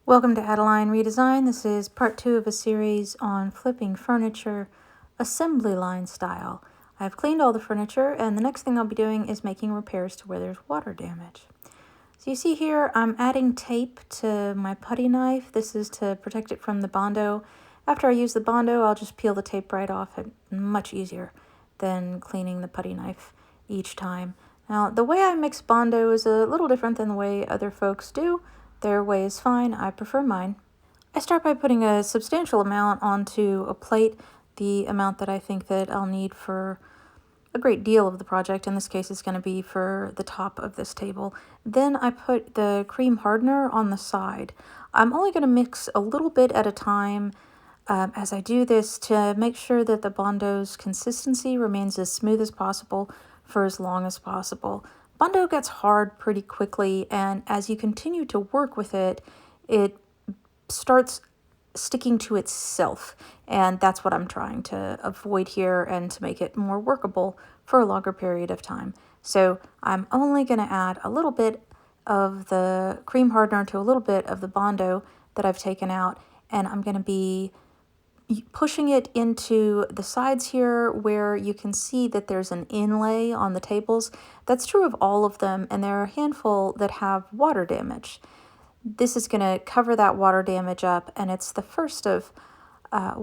Welcome to Adeline Redesign. This is part 2 of a series on flipping furniture assembly line style. I've cleaned all the furniture, and the next thing I'll be doing is making repairs to where there's water damage. So you see here I'm adding tape to my putty knife. This is to protect it from the Bondo. After I use the Bondo, I'll just peel the tape right off. It's much easier than cleaning the putty knife each time. Now, the way I mix Bondo is a little different than the way other folks do. Their way is fine. I prefer mine. I start by putting a substantial amount onto a plate, the amount that I think that I'll need for a great deal of the project. In this case, it's going to be for the top of this table. Then I put the cream hardener on the side. I'm only going to mix a little bit at a time as I do this to make sure that the Bondo's consistency remains as smooth as possible for as long as possible. Bondo gets hard pretty quickly, and as you continue to work with it, it starts sticking to itself, and that's what I'm trying to avoid here and to make it more workable for a longer period of time. So I'm only going to add a little bit of the cream hardener to a little bit of the Bondo that I've taken out, and I'm going to be pushing it into the sides here where you can see that there's an inlay on the tables. That's true of all of them, and there are a handful that have water damage. This is going to cover that water damage up, and it's the first of it's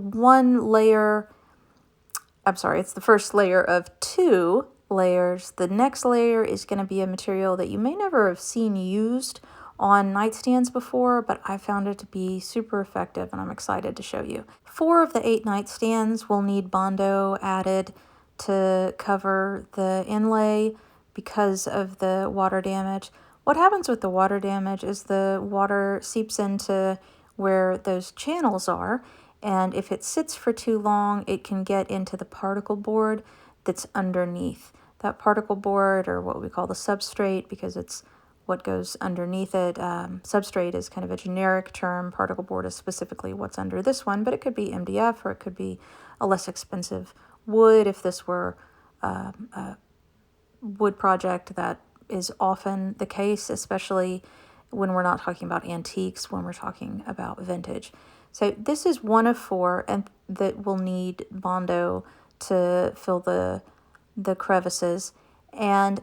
the first layer of 2 layers. The next layer is going to be a material that you may never have seen used on nightstands before, but I found it to be super effective, and I'm excited to show you. 4 of the 8 nightstands will need Bondo added to cover the inlay because of the water damage. What happens with the water damage is the water seeps into where those channels are, and if it sits for too long, it can get into the particle board that's underneath. That particle board, or what we call the substrate, because it's what goes underneath it. Substrate is kind of a generic term. Particle board is specifically what's under this one, but it could be MDF, or it could be a less expensive wood if this were a wood project. That is often the case, especially when we're not talking about antiques, when we're talking about vintage. So this is one of 4, and that will need Bondo to fill the crevices. And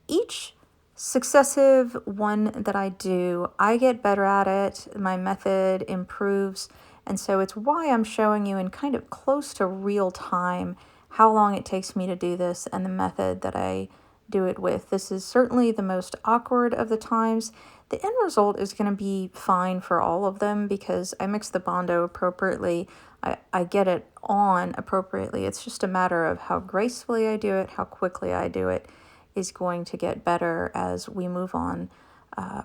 each successive one that I do, I get better at it. My method improves. And so it's why I'm showing you in kind of close to real time how long it takes me to do this and the method that I do it with. This is certainly the most awkward of the times. The end result is going to be fine for all of them because I mix the Bondo appropriately. I get it on appropriately. It's just a matter of how gracefully I do it, how quickly I do it is going to get better as we move on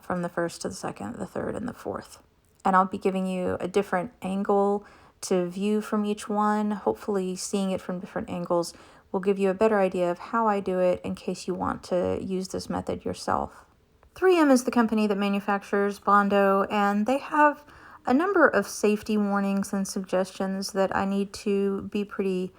from the first to the second, the third, and the fourth. And I'll be giving you a different angle to view from each one. Hopefully seeing it from different angles will give you a better idea of how I do it in case you want to use this method yourself. 3M is the company that manufactures Bondo, and they have a number of safety warnings and suggestions that I need to be pretty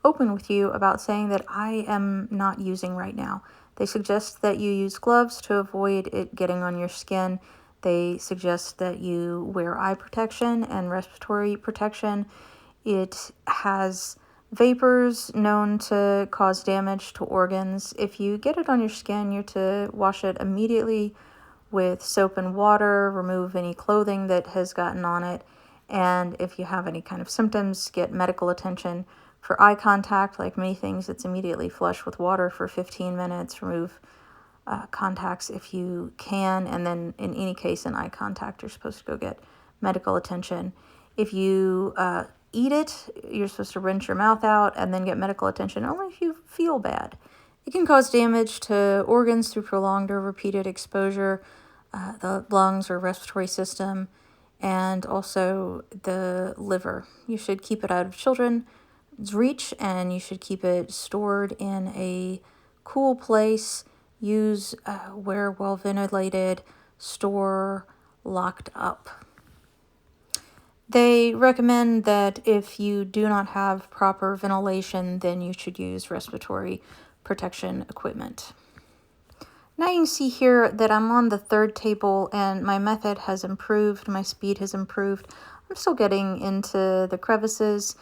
open with you about, saying that I am not using right now. They suggest that you use gloves to avoid it getting on your skin. They suggest that you wear eye protection and respiratory protection. It has vapors known to cause damage to organs. If you get it on your skin, you're to wash it immediately with soap and water, remove any clothing that has gotten on it, and if you have any kind of symptoms, get medical attention. For eye contact, like many things, it's immediately flush with water for 15 minutes. Remove contacts if you can, and then in any case in eye contact, you're supposed to go get medical attention. If you eat it, you're supposed to rinse your mouth out and then get medical attention only if you feel bad. It can cause damage to organs through prolonged or repeated exposure, the lungs or respiratory system, and also the liver. You should keep it out of children's reach, and you should keep it stored in a cool place. Use where well ventilated, store locked up. They recommend that if you do not have proper ventilation, then you should use respiratory protection equipment. Now you can see here that I'm on the third table and my method has improved, my speed has improved. I'm still getting into the crevices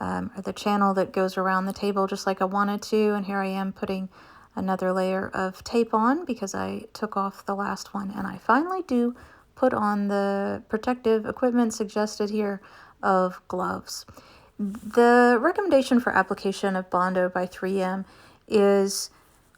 or the channel that goes around the table just like I wanted to, and here I am putting another layer of tape on because I took off the last one, and I finally do put on the protective equipment suggested here of gloves. The recommendation for application of Bondo by 3M is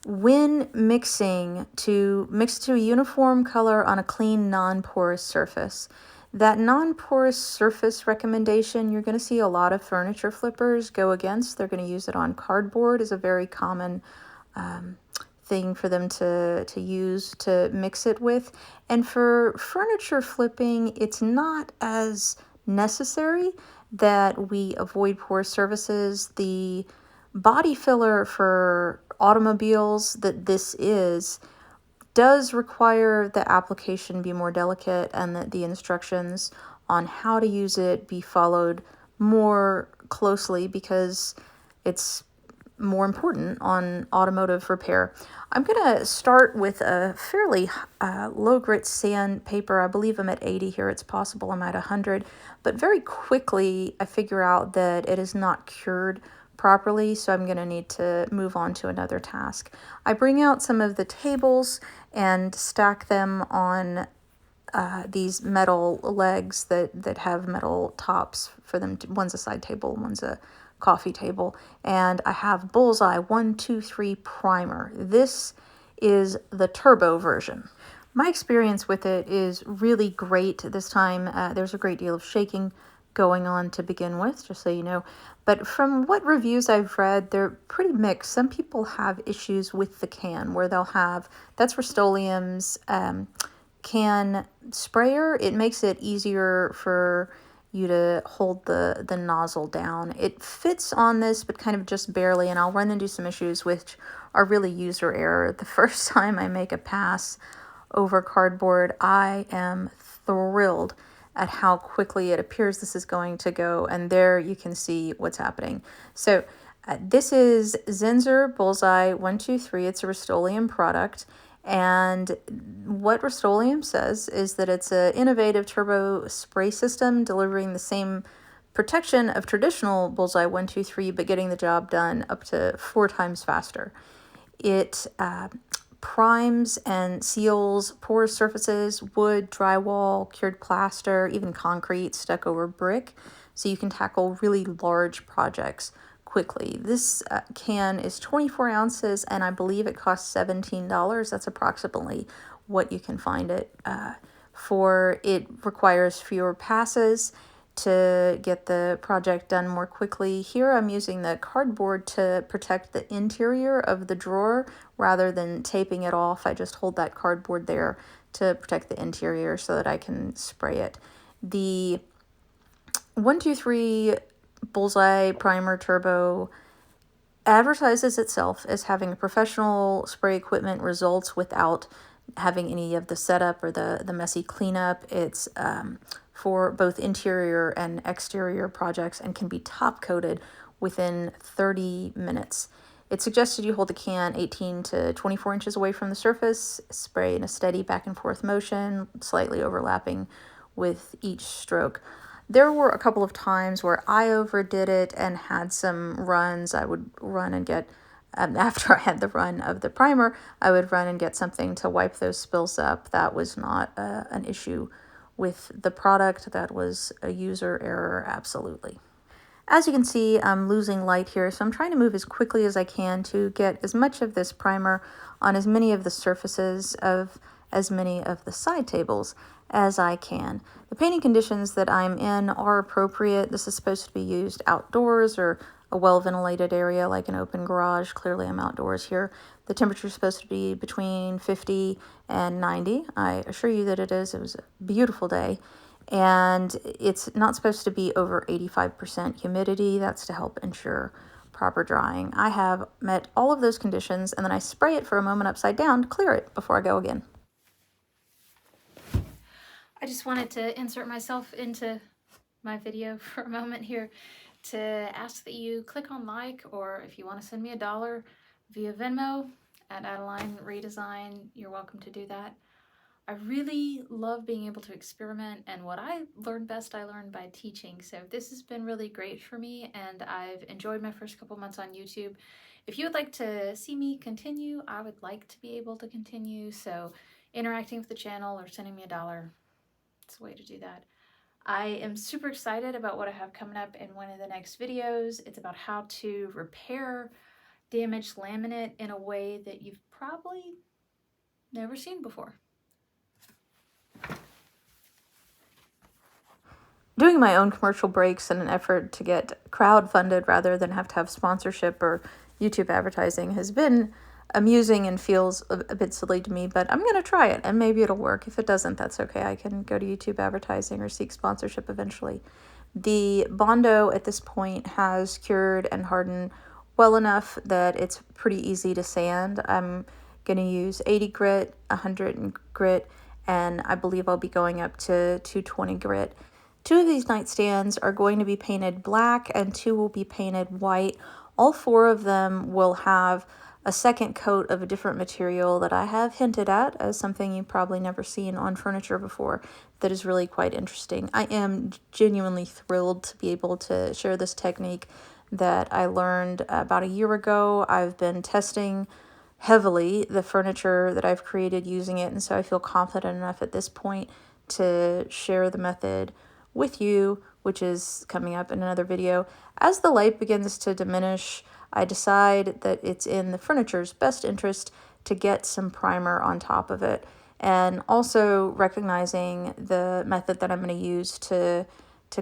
when mixing to mix to a uniform color on a clean, non-porous surface. That non-porous surface recommendation, you're going to see a lot of furniture flippers go against. They're going to use it on cardboard is a very common thing for them to use to mix it with. And for furniture flipping, it's not as necessary that we avoid porous surfaces. The body filler for automobiles that this is does require the application be more delicate and that the instructions on how to use it be followed more closely because it's more important on automotive repair. I'm going to start with a fairly low grit sandpaper. I believe I'm at 80 here. It's possible I'm at 100, but very quickly I figure out that it is not cured properly, so I'm going to need to move on to another task. I bring out some of the tables and stack them on these metal legs that have metal tops for them. One's a side table, one's a coffee table, and I have Bullseye 123 primer. This is the turbo version. My experience with it is really great this time. There's a great deal of shaking going on to begin with, just so you know. But from what reviews I've read, they're pretty mixed. Some people have issues with the can where they'll have, that's Rust-Oleum's can sprayer. It makes it easier for you to hold the nozzle down. It fits on this, but kind of just barely, and I'll run into some issues which are really user error. The first time I make a pass over cardboard, I am thrilled at how quickly it appears this is going to go, and there you can see what's happening. So this is Zinsser Bullseye 123. It's a Rust-Oleum product, and what Rust-Oleum says is that it's an innovative turbo spray system delivering the same protection of traditional Bullseye 123, but getting the job done up to 4 times faster. It primes and seals porous surfaces, wood, drywall, cured plaster, even concrete stuck over brick, so you can tackle really large projects quickly. This can is 24 ounces, and I believe it costs $17. That's approximately what you can find it for. It requires fewer passes to get the project done more quickly. Here I'm using the cardboard to protect the interior of the drawer rather than taping it off. I just hold that cardboard there to protect the interior so that I can spray it. The 123 Bullseye Primer Turbo advertises itself as having professional spray equipment results without having any of the setup or the messy cleanup. It's for both interior and exterior projects and can be top coated within 30 minutes. It's suggested you hold the can 18 to 24 inches away from the surface, spray in a steady back and forth motion, slightly overlapping with each stroke. There were a couple of times where I overdid it and had some runs. I would run and get, after I had the run of the primer, I would run and get something to wipe those spills up. That was not an issue with the product. That was a user error, absolutely. As you can see, I'm losing light here, so I'm trying to move as quickly as I can to get as much of this primer on as many of the surfaces of as many of the side tables as I can. The painting conditions that I'm in are appropriate. This is supposed to be used outdoors or a well-ventilated area like an open garage. Clearly I'm outdoors here. The temperature is supposed to be between 50 and 90. I assure you that it is. It was a beautiful day. And it's not supposed to be over 85% humidity. That's to help ensure proper drying. I have met all of those conditions, and then I spray it for a moment upside down to clear it before I go again. I just wanted to insert myself into my video for a moment here to ask that you click on like, or if you want to send me $1 via Venmo, at Adeline Redesign, you're welcome to do that. I really love being able to experiment, and what I learn best, I learn by teaching. So this has been really great for me, and I've enjoyed my first couple months on YouTube. If you would like to see me continue, I would like to be able to continue. So interacting with the channel or sending me $1, it's a way to do that. I am super excited about what I have coming up in one of the next videos. It's about how to repair damaged laminate in a way that you've probably never seen before. Doing my own commercial breaks in an effort to get crowdfunded rather than have to have sponsorship or YouTube advertising has been amusing and feels a bit silly to me, but I'm going to try it and maybe it'll work. If it doesn't, that's okay. I can go to YouTube advertising or seek sponsorship eventually. The Bondo at this point has cured and hardened well enough that it's pretty easy to sand. I'm going to use 80 grit, 100 grit, and I believe I'll be going up to 220 grit. 2 of these nightstands are going to be painted black and 2 will be painted white. All 4 of them will have a second coat of a different material that I have hinted at as something you've probably never seen on furniture before that is really quite interesting. I am genuinely thrilled to be able to share this technique that I learned about a year ago. I've been testing heavily the furniture that I've created using it, and so I feel confident enough at this point to share the method with you, which is coming up in another video. As the light begins to diminish, I decide that it's in the furniture's best interest to get some primer on top of it. And also recognizing the method that I'm going to use to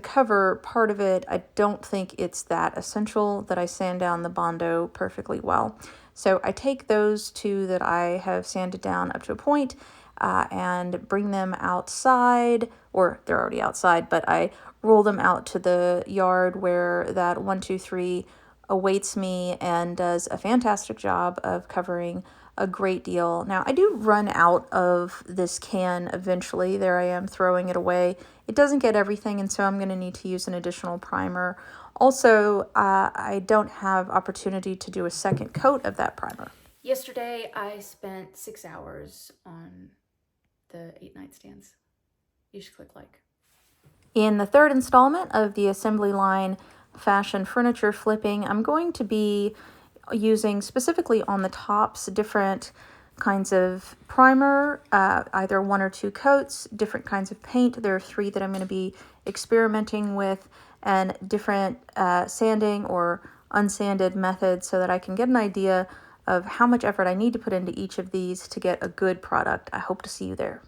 cover part of it, I don't think it's that essential that I sand down the Bondo perfectly well. So I take those 2 that I have sanded down up to a point and bring them outside, or they're already outside, but I roll them out to the yard where that 123 awaits me and does a fantastic job of covering a great deal. Now, I do run out of this can eventually. There I am throwing it away. It doesn't get everything, and so I'm going to need to use an additional primer. Also, I don't have opportunity to do a second coat of that primer. Yesterday, I spent 6 hours on the 8 nightstands. You should click like. In the 3rd installment of the assembly line fashion furniture flipping, I'm going to be using specifically on the tops different kinds of primer, either 1 or 2 coats, different kinds of paint. There are 3 that I'm going to be experimenting with, and different sanding or unsanded methods so that I can get an idea of how much effort I need to put into each of these to get a good product. I hope to see you there.